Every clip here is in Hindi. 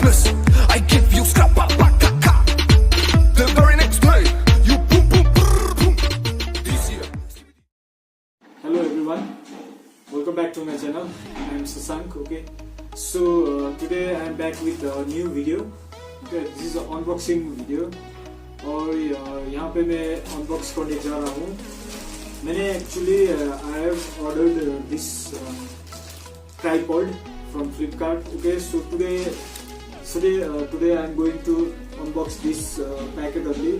ruthless. I give you scrap pa pa ka ka. The very next day, you boom boom brrr, boom. This year. Hello everyone, welcome back to my channel. I am Sasank. Okay, so today I am back with a new video. Okay, this is an unboxing video और यहाँ पे मैं unbox करने जा रहा हूँ. मैंने actually I have ordered this tripod from Flipkart. Okay, so today I am going to unbox this packet only.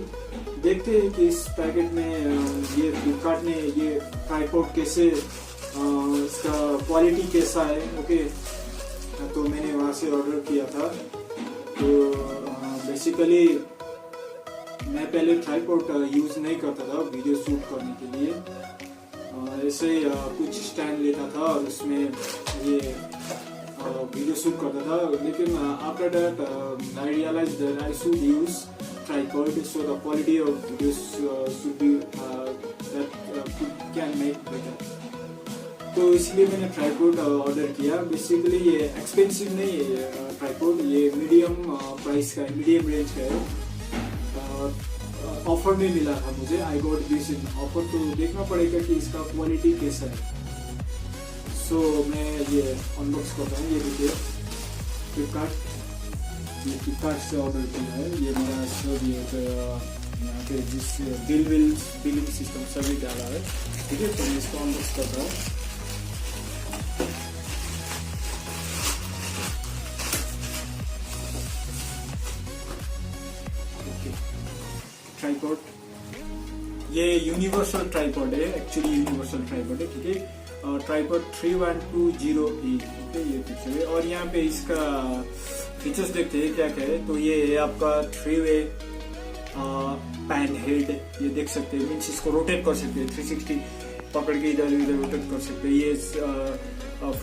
देखते हैं कि इस पैकेट में ये Flipkart ने ये ट्राइपॉड कैसे इसका क्वालिटी कैसा है. ओके, तो मैंने वहाँ से ऑर्डर किया था. तो बेसिकली मैं पहले ट्राइपॉड यूज नहीं करता था वीडियो शूट करने के लिए. ऐसे कुछ स्टैंड लेता था और उसमें ये वीडियो शूट करता था. लेकिन after that I realise that I should use tripod so the quality of videos should be that can make better. तो इसलिए मैंने ट्राइपॉड ऑर्डर किया. बेसिकली ये एक्सपेंसिव नहीं है ट्राइपॉड, ये मीडियम प्राइस का है, मीडियम रेंज का है. ऑफर में मिला था मुझे. I got this in offer. तो देखना पड़ेगा कि इसका क्वालिटी कैसा है. सो मैं ये अनबॉक्स करता हूँ. ये देखिए फ्लिपकार्ट से ऑर्डर किया है. ये मेरा सब ये यहाँ पे जिससे बिलिंग सिस्टम सभी डाला है. ठीक है, तो मैं इसको अनबॉक्स करता हूँ. ट्राइपॉड ये यूनिवर्सल ट्राइपॉड है. एक्चुअली यूनिवर्सल ट्राइपॉड है. ठीक है, ट्राइपॉड 31208. ओके, ये पिक्चर है. और यहाँ पे इसका फीचर्स देखते हैं क्या क्या है. तो ये है आपका 3-वे पैन हेड. ये देख सकते हैं, मीन्स इसको रोटेट कर सकते हैं 360 पकड़ के इधर उधर रोटेट कर सकते हैं. ये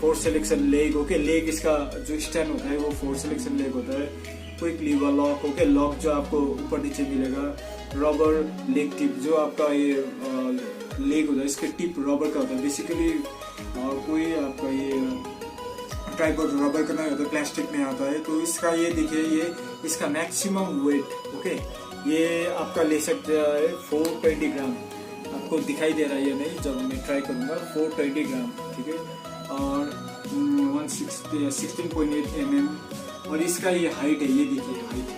4 सिलेक्शन लेग. ओके, लेग इसका जो स्टैंड होता है वो 4 सिलेक्शन लेग होता है. Quick lever lock. Okay, lock जो आपको ऊपर नीचे मिलेगा. रबर लेग टिप जो आपका ये लेग होता है इसके टिप रबर का होता है. बेसिकली कोई आपका ये ट्राइपॉड रबर का नहीं होता, प्लास्टिक में आता है. तो इसका ये देखिए, ये इसका मैक्सिमम वेट. ओके, ये आपका ले सकते हैं 420 ग्राम. आपको दिखाई दे रहा है या नहीं जब मैं ट्राई करूंगा. 420 ग्राम. ठीक है, और 16.8 mm. और इसका ये हाइट है. ये देखिए हाइट,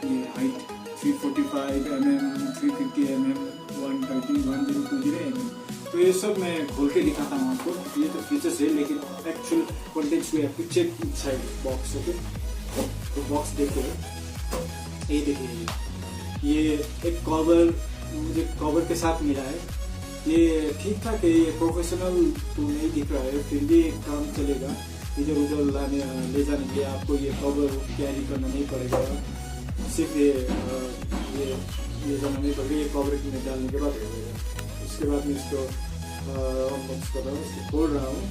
ये हाइट 345 mm, 350 mm, 130, 1020 mm. तो ये सब मैं खोल के दिखाता हूँ आपको. ये तो फीचर्स है, लेकिन actual contents we have to check inside box. Okay, तो बॉक्स देखो, ये देखिए, ये एक कवर मुझे कवर के साथ मिला है. ये ठीक ठाक है. ये प्रोफेशनल तो नहीं दिख रहा है, फिर भी काम चलेगा. इधर उधर ले जाने के लिए आपको ये कवर कैरी करना नहीं पड़ेगा. सिर्फ ये ले जाना नहीं पड़ेगा. ये कवर में डालने के बाद रहेगा. उसके बाद मैं इसको अनबॉक्स कर रहा हूँ, इसको खोल रहा हूँ.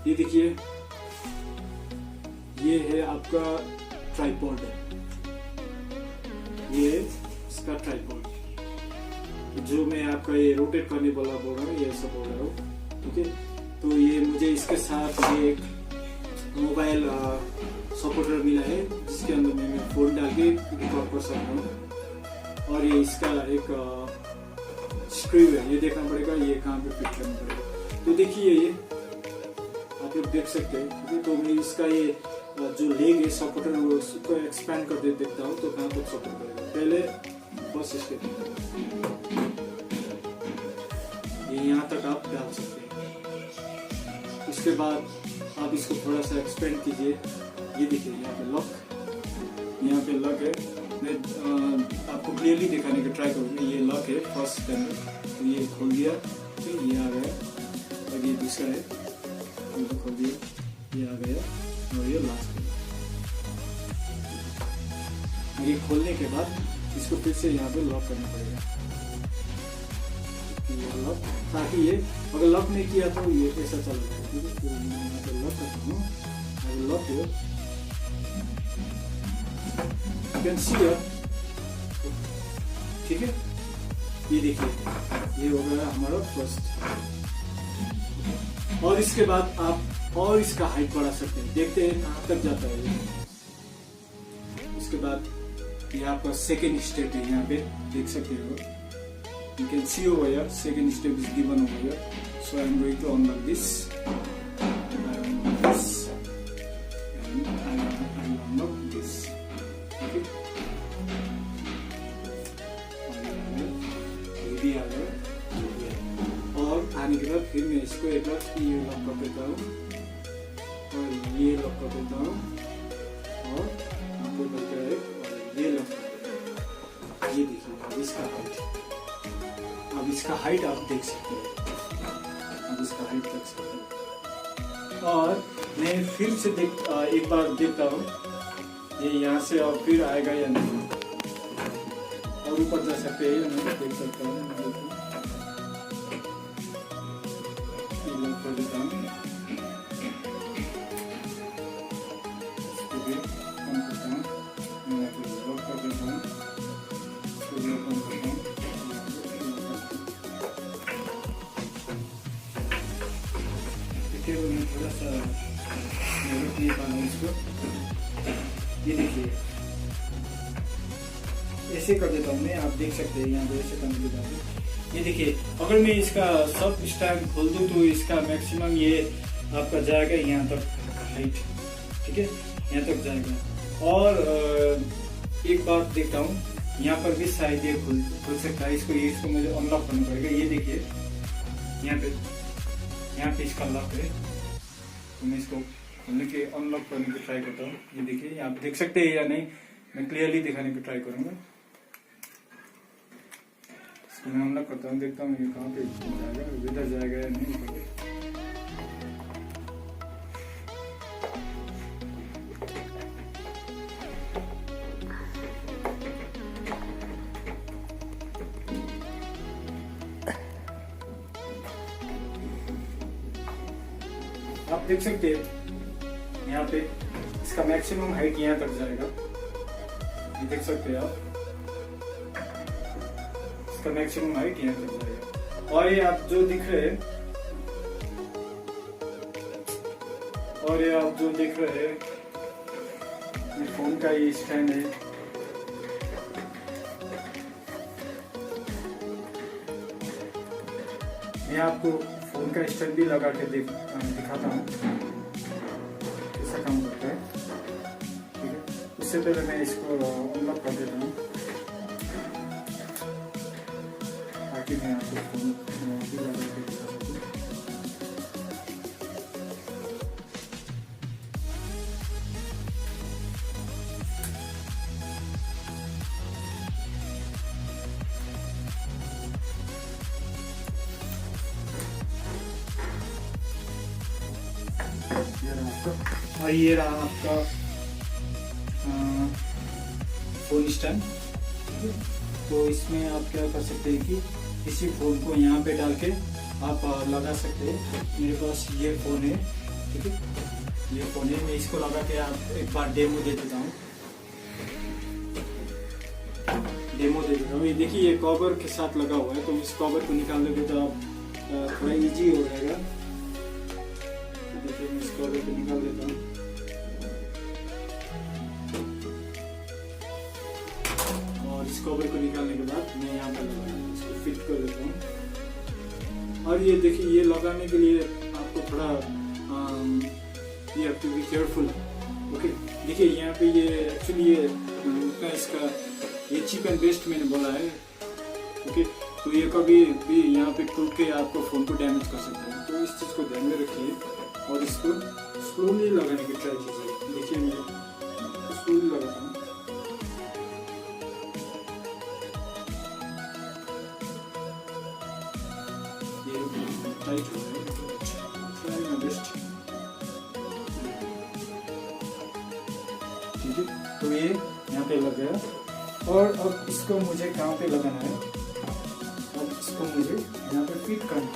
ये देखिए, ये है आपका ट्राइपॉड. ये इसका ट्राइपॉड जो मैं आपका ये रोटेट करने वाला बोल रहा हूँ, ये सब बोल रहा हूँ. ठीक है, तो ये मुझे इसके साथ ये एक मोबाइल सपोर्टर मिला है जिसके अंदर मैं फोन डाल के रिकॉर्ड कर सकता हूँ. और ये इसका एक स्क्रू है, ये देखना पड़ेगा ये कहाँ पे फिट करना पड़ेगा. तो देखिए, ये आप लोग देख सकते हैं. ठीक है, तो मैं इसका ये जो लेग है सपोर्टर उसको एक्सपैंड कर देखता हूँ तो कहाँ तक सपोर्ट करेगा. पहले बस इसके ये यहाँ तक आप डाल सकते हैं. उसके बाद आप इसको थोड़ा सा एक्सपेंड कीजिए. ये देखिए, यहाँ पे लॉक है. मैं आपको क्लियरली दिखाने का ट्राई करूँगा. ये लॉक है फर्स्ट पैनल, तो ये खोल दिया. ये आ गया. और ये दूसरा है, खोल दिया, ये आ गया. और ये लास्ट है. ये खोलने के बाद इसको फिर से यहाँ पे लॉक करना पड़ेगा. ये लॉक, ताकि ये अगर लॉक नहीं किया तो ये ऐसा चल रहा है। ठीक है, तो मैं यहाँ पे लॉक करता हूँ, I will lock here, you can see here. ठीक है, ये देखिए ये हो गया हमारा फर्स्ट। और इसके बाद आप और इसका हाइट बढ़ा सकते हैं, देखते हैं कहाँ तक जाता है ये। उसके बाद ये आपका सेकेंड स्टेप है, यहाँ पे देख सकते हो, you can see over here second step is given over here, so I am going to unlock this, and I will unlock this. Okay, ये भी आ गया। और आने के बाद फिर मैं इसको एक बार ये लॉक कर देता हूँ और ये लॉक कर देता हूँ और आपको करता है और ये लॉक कर देता हूँ। ये देखिए अब इसका हाइट, अब इसका हाइट आप देख सकते हैं, अब इसका हाइट देख सकते हैं। और मैं फिर से एक बार देखता हूँ ये यहाँ से और फिर आएगा या नहीं, और ऊपर जा सकते हैं या नहीं, देख सकते हैं। लॉक कर देता हूँ, इसको भी कम करता हूँ, लॉक कर देता हूँ, इसको भी कम करता हूँ। मैं थोड़ा सा नहीं पा रहा हूँ इसको, ये देखिए ऐसे कर देता हूँ मैं, आप देख सकते हैं यहाँ पे ऐसे करने के बाद ये देखिए अगर मैं इसका सब स्टैंड खोल दूँ तो इसका मैक्सिमम ये आपका जाएगा यहाँ तक हाइट। ठीक है, यहाँ तक जाएगा। और एक बात देखता हूँ यहाँ पर भी शायद ये खुल सकता है, इसको मुझे अनलॉक करना पड़ेगा। ये देखिए यहाँ पे इसका लॉक है, तो मैं इसको खोलने के अनलॉक करने की ट्राई करता हूँ। ये देखिए आप देख सकते हैं या नहीं, मैं क्लियरली दिखाने की ट्राई करूंगा। इसको मैं अनलॉक करता हूँ, देखता हूँ ये कहाँ पे जाएगा, इधर जाएगा या नहीं। आप देख सकते हैं यहाँ पे इसका मैक्सिमम हाइट यहाँ तक जाएगा, ये देख सकते हैं आप, इसका मैक्सिमम हाइट यहाँ तक जाएगा। और ये आप जो दिख रहे हैं, और ये आप जो देख रहे हैं ये फोन का ये स्टैंड है। मैं आपको फोन का स्टैंड भी लगा के दिखाता हूँ कैसा काम करता है। ठीक है, उससे पहले मैं इसको अनलॉक कर देता हूँ ताकि मैं आपको फोन भी लगा के दिखा सकूँ। और ये रहा आपका फोन स्टैंड। तो इसमें आप क्या कर सकते हैं कि किसी फोन को यहाँ पे डाल के आप लगा सकते हैं। मेरे पास ये फोन है, ठीक है, ये फोन है, मैं इसको लगा के आप एक बार डेमो दे देता हूँ। ये देखिए ये कवर के साथ लगा हुआ है, तो इस कवर को निकाल दोगे तो आप थोड़ा इजी हो जाएगा। देखिए मैं इस कवर को निकाल देता हूँ। और इस कवर को निकालने के बाद मैं यहाँ पर इसको फिट कर देता हूँ। और ये देखिए ये लगाने के लिए आपको थोड़ा you have to be careful। Okay, देखिए यहाँ पे ये एक्चुअली ये इसका ये चीप एंड बेस्ट मैंने बोला है। ओके, तो ये कभी भी यहाँ पे टूट के आपको फोन को डैमेज कर सकता है, तो इस चीज़ को ध्यान में रखिए और इसको स्लोली लगाने की ट्राई कीजिए। देखिए मैं स्लोली लगाता हूँ। ये टाइट हो रहा है, ट्राई माय बेस्ट। ठीक है, तो ये यहाँ पे लग गया। और अब इसको मुझे कहाँ पे लगाना है, अब इसको मुझे यहाँ पे फिट करना,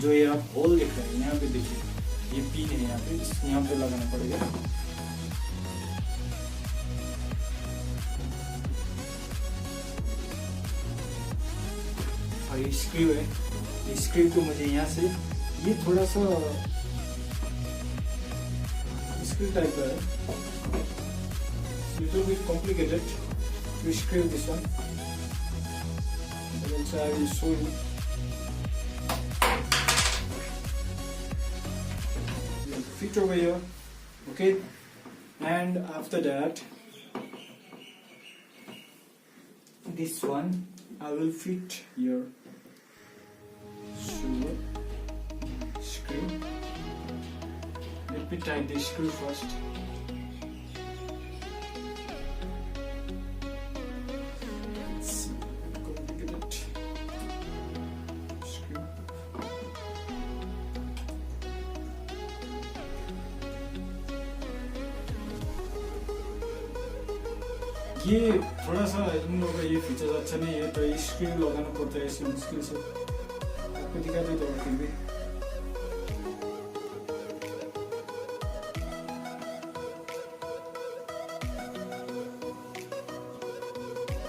जो ये आप होल देख रहे हैं यहाँ पे देखिए, ये पिन है यहाँ पे लगाना पड़ेगा। और ये स्क्रू है, ये स्क्रू को मुझे यहाँ से, ये थोड़ा सा स्क्रू टाइप का है, little bit complicated to screw this one, but also I will show you. Fit over here, okay, and after that this one I will fit here. So screw, let me tighten the screw first. Let's see, complicated screw. ये थोड़ा सा इन लोगों का ये फीचर अच्छा नहीं है, तो स्क्रीन लगाना पड़ता है इसमें मुश्किल से, आपको दिखाते तो फिर भी।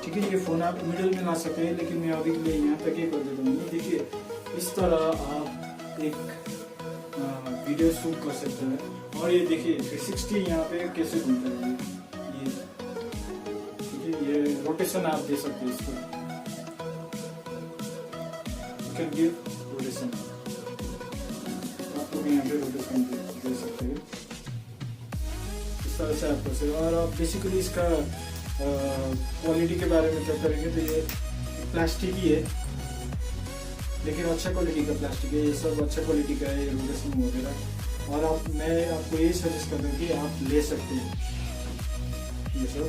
ठीक है, ये फोन आप मिडिल में ला सकते हैं, लेकिन मैं अभी के लिए यहाँ तक ही कर देता हूँ। देखिए इस तरह आप एक वीडियो शूट कर सकते हैं। और ये देखिए 360 यहाँ पे कैसे घूमता है, ये रोटेशन आप दे सकते हैं इसको, यू कैन गिव रोटेशन, आप लोग यहाँ पे रोटेशन दे सकते हैं इस तरह से आप कर सकते हैं। और आप बेसिकली इसका क्वालिटी के बारे में क्या करेंगे, तो ये प्लास्टिक ही है, लेकिन अच्छा क्वालिटी का प्लास्टिक है, ये सब अच्छा क्वालिटी का है, रोटेशन वगैरह। और मैं आपको ये सजेस्ट करता हूँ कि आप ले सकते हैं ये सब।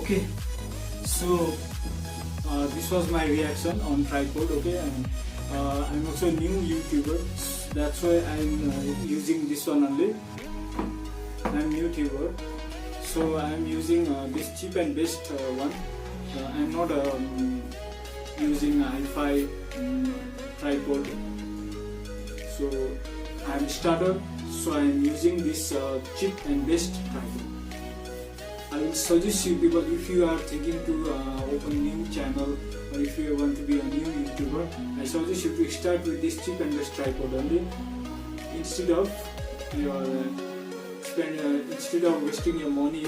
Okay, so this was my reaction on tripod. Okay, and I'm also a new YouTuber, that's why I'm using this one only. I'm new YouTuber, so I'm using this cheap and best one. I'm not using hi-fi tripod, so I'm starter, so I'm using this cheap and best tripod. I will suggest you people, if you are thinking to open a new channel, or if you want to be a new YouTuber, I suggest you to start with this cheap and best tripod only, instead of wasting your money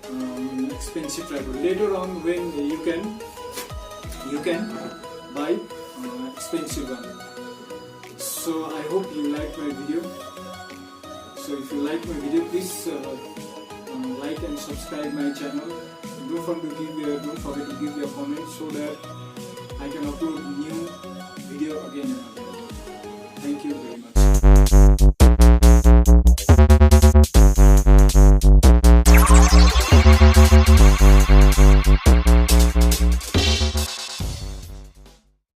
in expensive tripod. Later on, when you can buy expensive one. So I hope you like my video. So if you like my video, please like and subscribe my channel. Don't forget to give your comment so that I can upload new video again and again. Thank you very much.